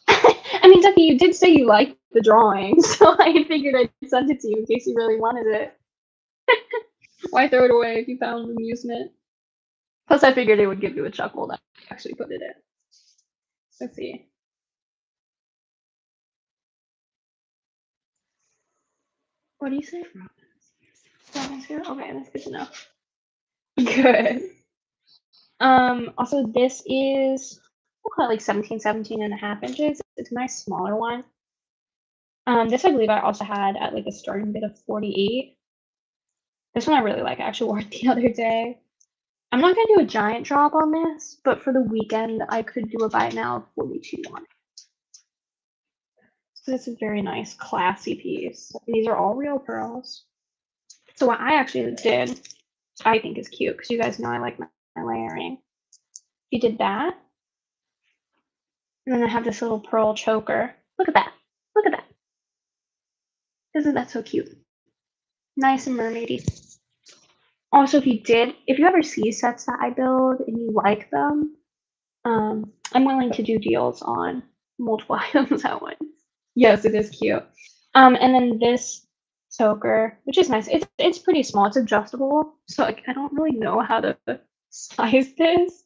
I mean, Ducky, you did say you liked the drawing, so I figured I'd send it to you in case you really wanted it. Why throw it away if you found amusement? Plus, I figured it would give you a chuckle that I actually put it in. Let's see. What do you say? Robin's here? Okay, that's good to know. Good. Also, this is, we'll call it like 17 and a half inches. It's a nice smaller one. This I believe I also had at like a starting bid of 48. This one I really like. I actually wore it the other day. I'm not gonna do a giant drop on this, but for the weekend I could do a buy now of 42 on it. So it's a very nice, classy piece. These are all real pearls. So what I actually did, I think is cute because you guys know I like my layering. You did that. And then I have this little pearl choker. Look at that. Look at that. Isn't that so cute? Nice and mermaidy. Also, if you ever see sets that I build and you like them, I'm willing to do deals on multiple items at once. Yes, it is cute. And then this choker, which is nice. It's pretty small. It's adjustable, so like I don't really know how to size this.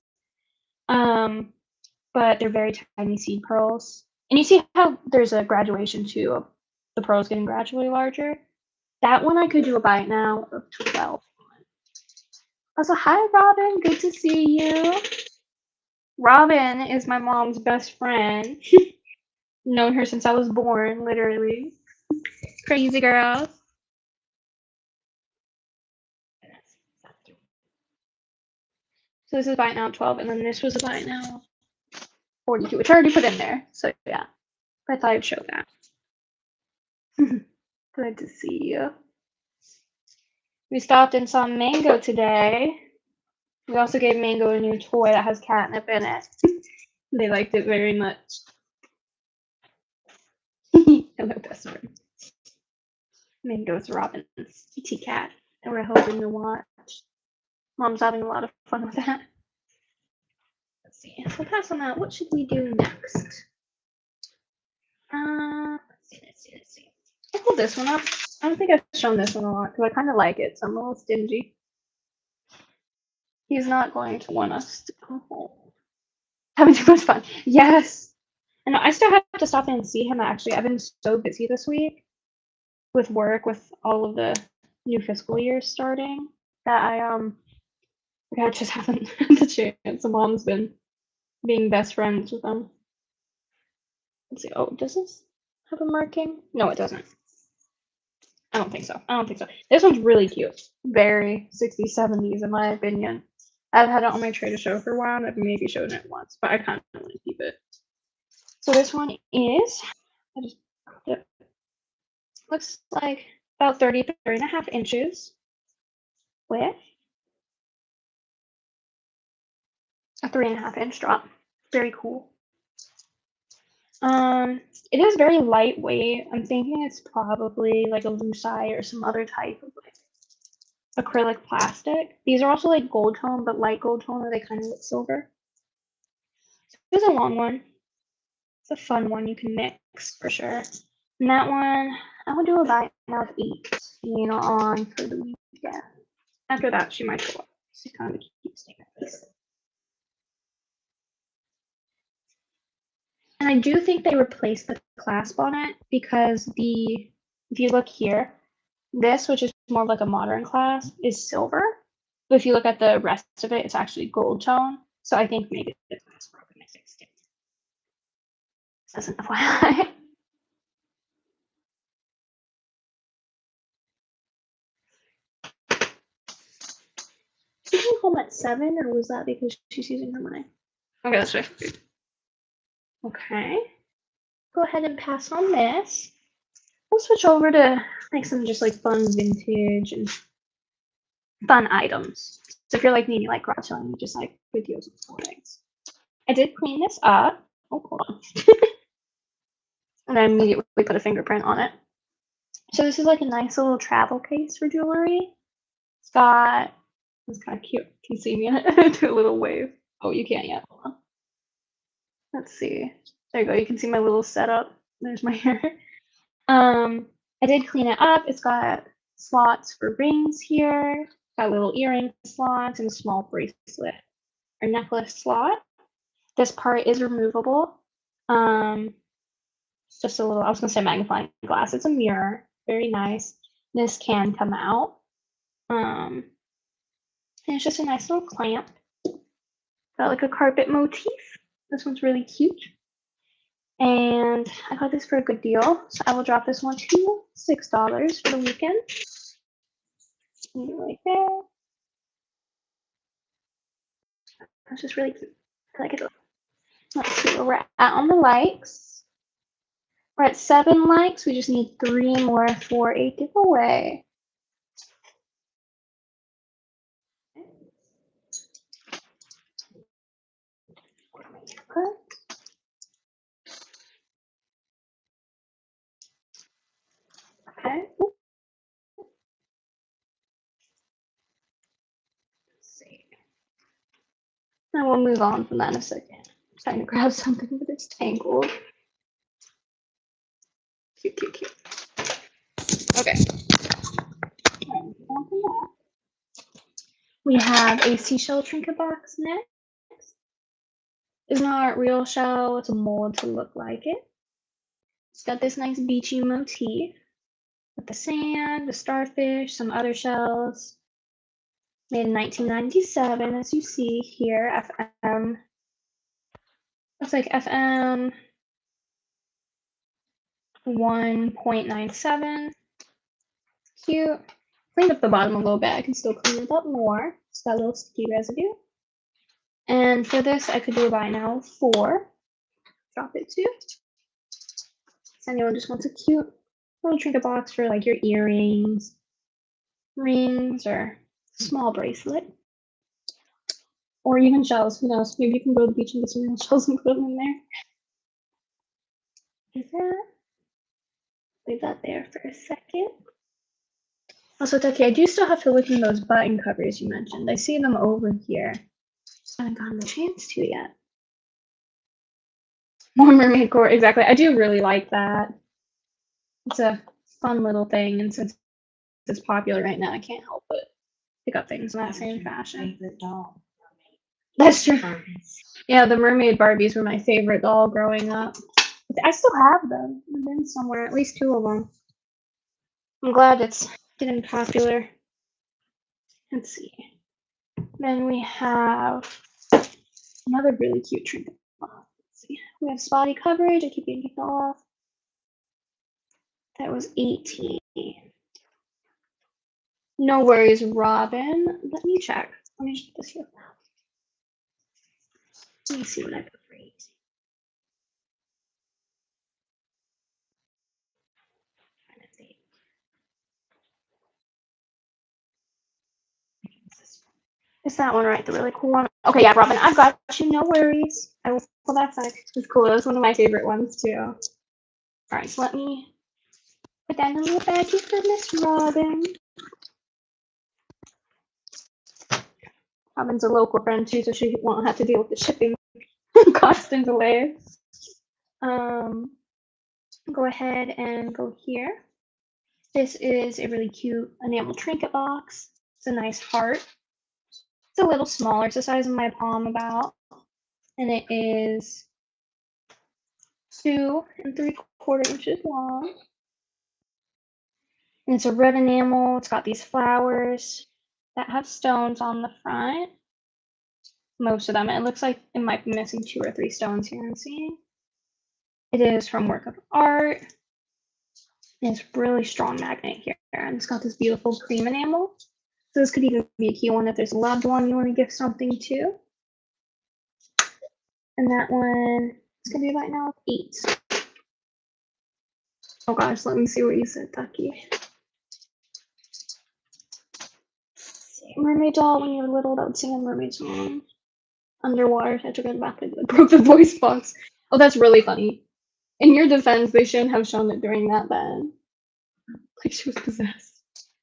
But they're very tiny seed pearls, and you see how there's a graduation too of the pearls getting gradually larger. That one I could do a bite now of 12. Also, hi Robin, good to see you. Robin is my mom's best friend. Known her since I was born, literally. Crazy girl. So this is buy now 12, and then this was a buy now 42, which I already put in there. So yeah, I thought I'd show that. Good to see you. We stopped and saw Mango today. We also gave Mango a new toy that has catnip in it. They liked it very much. Hello, best friend. Mango's Robin's kitty cat, and we're hoping to watch. Mom's having a lot of fun with that. Let's see. So pass on that. What should we do next? Let's see. I'll pull this one up. I don't think I've shown this one a lot because I kind of like it, so I'm a little stingy. He's not going to want us to come home. Having too much fun. Yes. And I still have to stop in and see him, actually. I've been so busy this week with work, with all of the new fiscal years starting, that I just haven't had the chance. Mom's been being best friends with them. Let's see. Oh, does this have a marking? No, it doesn't. I don't think so. This one's really cute. Very 60s, 70s, in my opinion. I've had it on my tray to show for a while, and I've maybe shown it once, but I kind of want to keep it. So this one is, I just it looks like about 30.5 inches with a 3.5 inch drop. Very cool. It is very lightweight. I'm thinking it's probably like a lucite or some other type of like acrylic plastic. These are also like gold tone, but light gold tone, or they kind of look silver. This is a long one. It's a fun one you can mix for sure. And that one, I would do a buy now of 8, on for the weekend. After that, she might go up. She's kind of a cute sticker piece. And I do think they replaced the clasp on it because if you look here, this, which is more like a modern clasp, is silver. But if you look at the rest of it, it's actually gold tone. So I think maybe the clasp broken. I fixed it. This isn't FYI. She came home at 7, or was that because she's using her money? Okay, that's right. Okay. Go ahead and pass on this. We'll switch over to like some just like fun vintage and fun items. So if you're like me, like garage selling, you just like videos and cool things. I did clean this up. Oh, hold on. And I immediately put a fingerprint on it. So this is like a nice little travel case for jewelry. It's kind of cute. Can you see me in it? Do a little wave. Oh, you can't yet. Hold on. Let's see. There you go. You can see my little setup. There's my hair. I did clean it up. It's got slots for rings here. Got little earring slots and a small bracelet or necklace slot. This part is removable. It's just a little, I was gonna say magnifying glass. It's a mirror. Very nice. This can come out. And it's just a nice little clamp. Got like a carpet motif. This one's really cute. And I got this for a good deal. So I will drop this one to $6 for the weekend. Right there. That's just really cute. I like it. Let's see where we're at on the likes. We're at 7 likes. We just need 3 more for a giveaway. Okay. Let's see. And we'll move on from that in a second. I'm trying to grab something, but it's tangled. Cute. Okay. We have a seashell trinket box next. It's not real shell, it's a mold to look like it. It's got this nice beachy motif with the sand, the starfish, some other shells. Made in 1997, as you see here, FM. Looks like FM 1.97. Cute. Cleaned up the bottom a little bit. I can still clean it up more. It's got a little sticky residue. And for this, I could do a buy now 4. Drop it too. So anyone just wants a cute little trinket box for like your earrings, rings, or small bracelet. Or even shells. Who knows? Maybe you can go to the beach and get some real shells and put them in there. Is that? Leave that there for a second. Also, Tucky, I do still have to look in those button covers you mentioned. I see them over here. Just haven't gotten the chance to yet. More mermaid core, exactly. I do really like that. It's a fun little thing, and since it's popular right now, I can't help but pick up things in that same fashion. That's true. Yeah, the mermaid Barbies were my favorite doll growing up. I still have them. They've been somewhere, at least 2 of them. I'm glad it's getting popular. Let's see. Then we have another really cute trinket. Let's see. We have spotty coverage. I keep getting it off. That was 18. No worries, Robin. Let me check. Let me just put this here. Let me see what I put for 18. Is that one right? The really cool one? Okay, yeah, Robin, I've got you. No worries. I will pull that back. It's cool. That was one of my favorite ones, too. All right, so let me put that in a little baggie for Miss Robin. Robin's a local friend, too, so she won't have to deal with the shipping cost and delays. Go ahead and go here. This is a really cute enamel trinket box. It's a nice heart. It's a little smaller. It's the size of my palm about. And it is 2 3/4 inches long. And it's a red enamel. It's got these flowers that have stones on the front. Most of them. It looks like it might be missing 2 or 3 stones here I'm seeing. It is from Work of Art. And it's really strong magnet here. And it's got this beautiful cream enamel. So this could even be a cute one if there's a loved one you want to give something to. And that one is going to be right now 8. Oh gosh, let me see what you said, Ducky. Mermaid doll, when you were little, that would sing a mermaid song. Underwater, I took it back and broke the voice box. Oh, that's really funny. In your defense, they shouldn't have shown it during that then. Like she was possessed.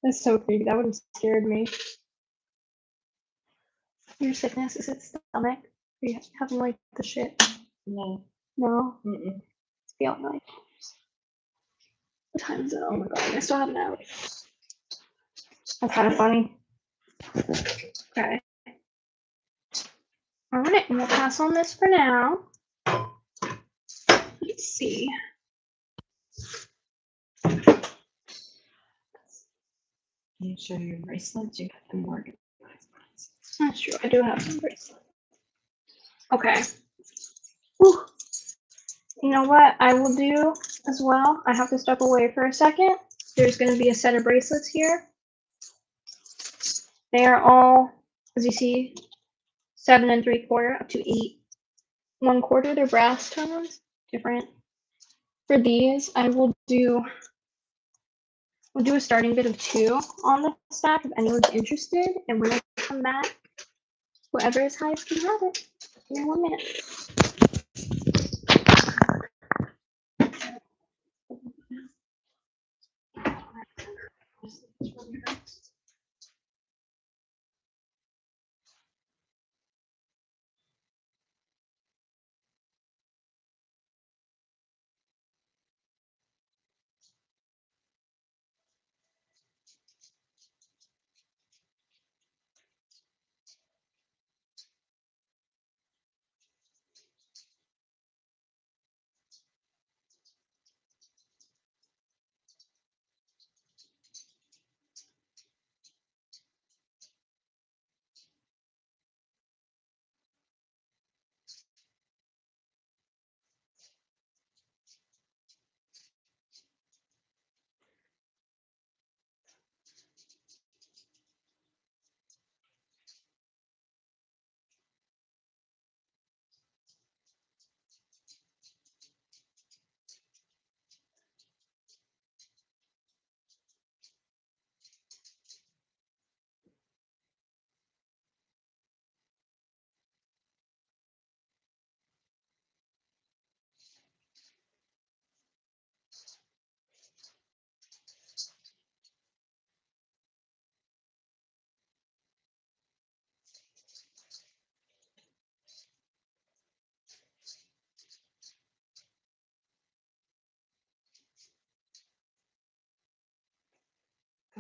That's so creepy. That would have scared me. Your sickness, is it stomach? Are you having like the shit? No. No? Mm-mm. It's beyond life. What time is it? Oh my god, I still have an hour. That's kind of funny. Okay. Alright, we'll pass on this for now. Let's see. Can you show your bracelets? You have them organized. That's true, I do have some bracelets. Okay. Whew. You know what I will do as well? I have to step away for a second. There's going to be a set of bracelets here. They are all, as you see, 7 3/4 up to 8 1/4. They're brass tones, different. For these, we'll do a starting bid of 2 on the stack if anyone's interested. And when I come back, whoever is highest can have it. Give me 1 minute.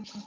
Okay.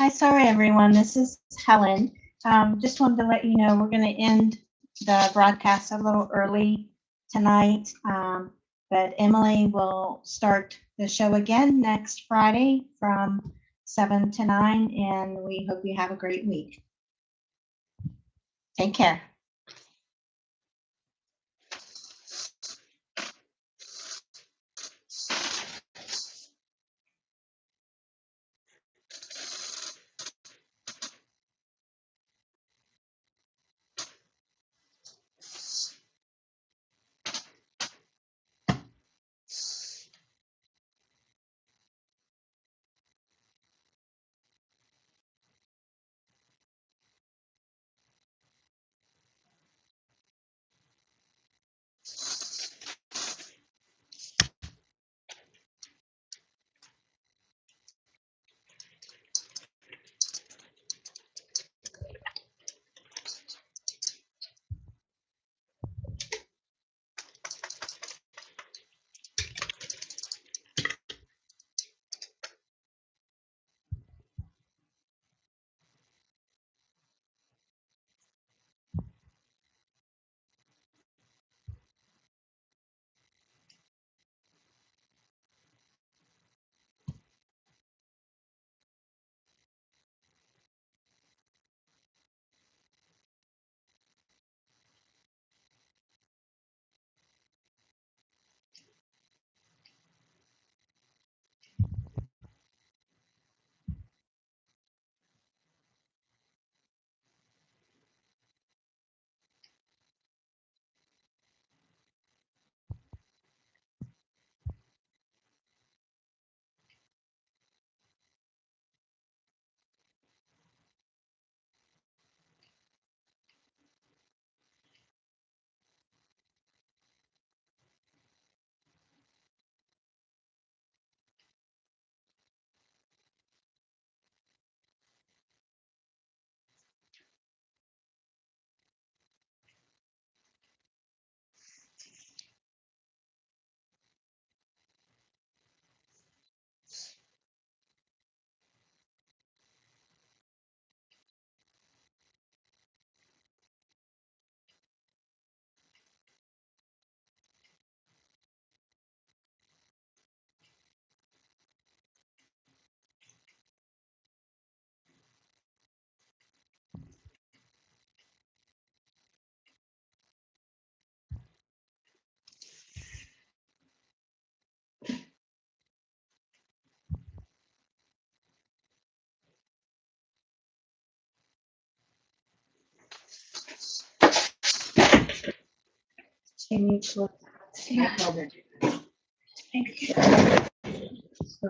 Hi, sorry everyone. This is Helen. Just wanted to let you know we're going to end the broadcast a little early tonight, but Emily will start the show again next Friday from 7 to 9, and we hope you have a great week. Take care. Can you look? Yeah. Thank you. Thank you. So,